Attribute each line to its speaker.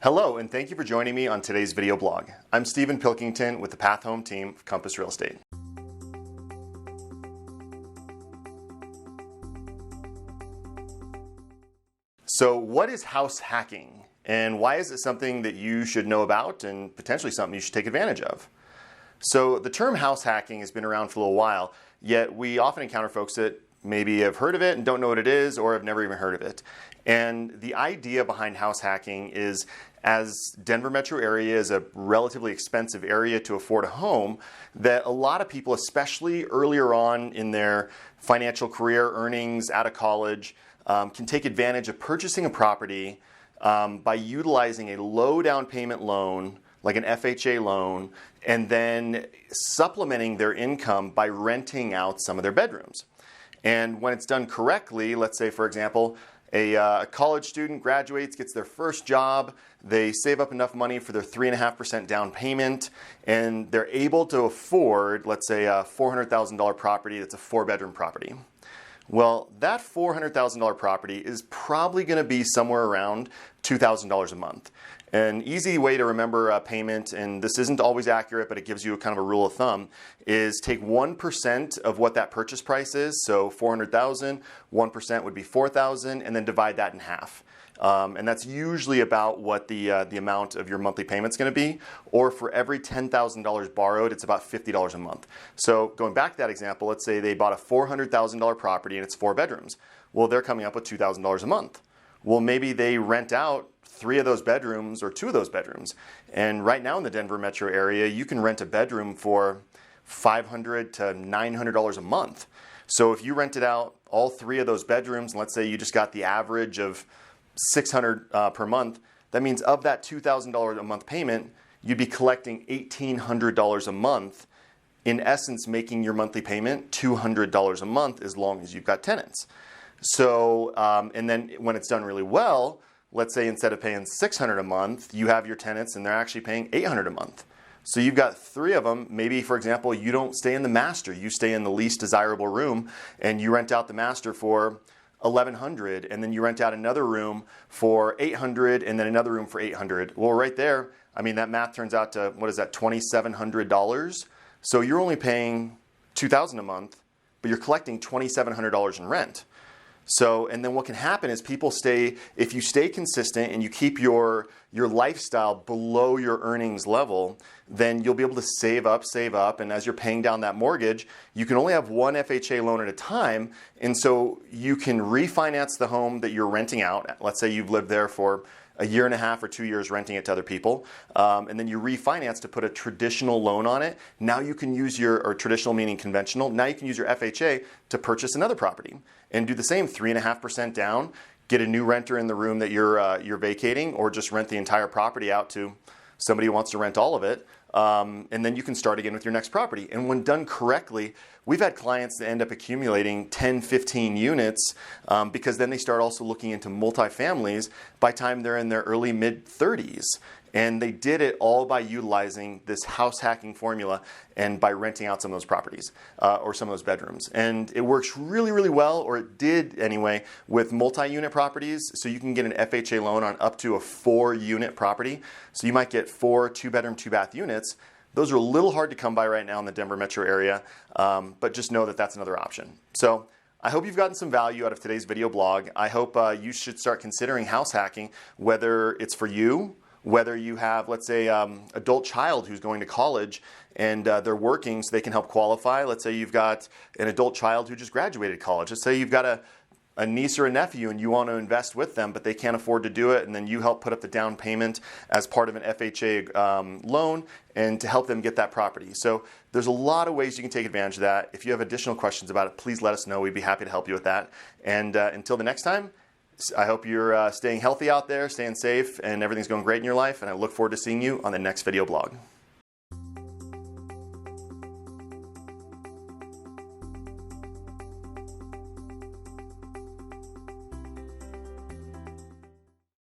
Speaker 1: Hello, and thank you for joining me on today's video blog. I'm Stephen Pilkington with the Path Home team of Compass Real Estate. So what is house hacking, and why is it something that you should know about and potentially something you should take advantage of? So the term house hacking has been around for a little while, yet we often encounter folks that maybe have heard of it and don't know what it is or have never even heard of it. And the idea behind house hacking is, as Denver metro area is a relatively expensive area to afford a home, that a lot of people, especially earlier on in their financial career, earnings, out of college, can take advantage of purchasing a property by utilizing a low down payment loan, like an FHA loan, and then supplementing their income by renting out some of their bedrooms. And when it's done correctly, let's say, for example, a college student graduates, gets their first job, they save up enough money for their 3.5% down payment, and they're able to afford, let's say, a $400,000 property that's a 4-bedroom property. Well, that $400,000 property is probably going to be somewhere around $2,000 a month. An easy way to remember a payment, and this isn't always accurate, but it gives you a kind of a rule of thumb, is take 1% of what that purchase price is. So $400,000, 1% would be $4,000, and then divide that in half. And that's usually about what the amount of your monthly payment's going to be. Or for every $10,000 borrowed, it's about $50 a month. So going back to that example, let's say they bought a $400,000 property and it's 4 bedrooms. Well, they're coming up with $2,000 a month. Well, maybe they rent out 3 of those bedrooms or 2 of those bedrooms. And right now in the Denver metro area, you can rent a bedroom for $500 to $900 a month. So if you rented out all 3 of those bedrooms, and let's say you just got the average of $600 per month, that means of that $2,000 a month payment, you'd be collecting $1,800 a month, in essence making your monthly payment $200 a month as long as you've got tenants. So, and then when it's done really well, let's say instead of paying $600 a month, you have your tenants and they're actually paying $800 a month. So you've got 3 of them. Maybe, for example, you don't stay in the master. You stay in the least desirable room and you rent out the master for $1,100, and then you rent out another room for $800 and then another room for $800. Well, right there, I mean, that math turns out to, what is that, $2,700? So you're only paying $2,000 a month, but you're collecting $2,700 in rent. So, and then what can happen is people stay, if you stay consistent and you keep your lifestyle below your earnings level, then you'll be able to save up, and as you're paying down that mortgage, you can only have one FHA loan at a time, and so you can refinance the home that you're renting out. Let's say you've lived there for a 1.5 or 2 years renting it to other people, and then you refinance to put a traditional loan on it. Now you can use or traditional meaning conventional, now you can use your FHA to purchase another property and do the same 3.5% down, get a new renter in the room that you're vacating, or just rent the entire property out to somebody who wants to rent all of it. And then you can start again with your next property. And when done correctly, we've had clients that end up accumulating 10, 15 units because then they start also looking into multifamilies by the time they're in their early mid-30s. And they did it all by utilizing this house hacking formula and by renting out some of those properties or some of those bedrooms. And it works really, really well, or it did anyway, with multi-unit properties. So you can get an FHA loan on up to a 4-unit property. So you might get 4 2-bedroom, 2-bath units. Those are a little hard to come by right now in the Denver metro area, but just know that that's another option. So I hope you've gotten some value out of today's video blog. I hope you should start considering house hacking, whether it's for you, whether you have, let's say, adult child who's going to college and they're working so they can help qualify. Let's say you've got an adult child who just graduated college. Let's say you've got a niece or a nephew and you want to invest with them, but they can't afford to do it, and then you help put up the down payment as part of an FHA loan and to help them get that property. So there's a lot of ways you can take advantage of that. If you have additional questions about it, please let us know. We'd be happy to help you with that. And until the next time, I hope you're staying healthy out there, staying safe, and everything's going great in your life, and I look forward to seeing you on the next video blog.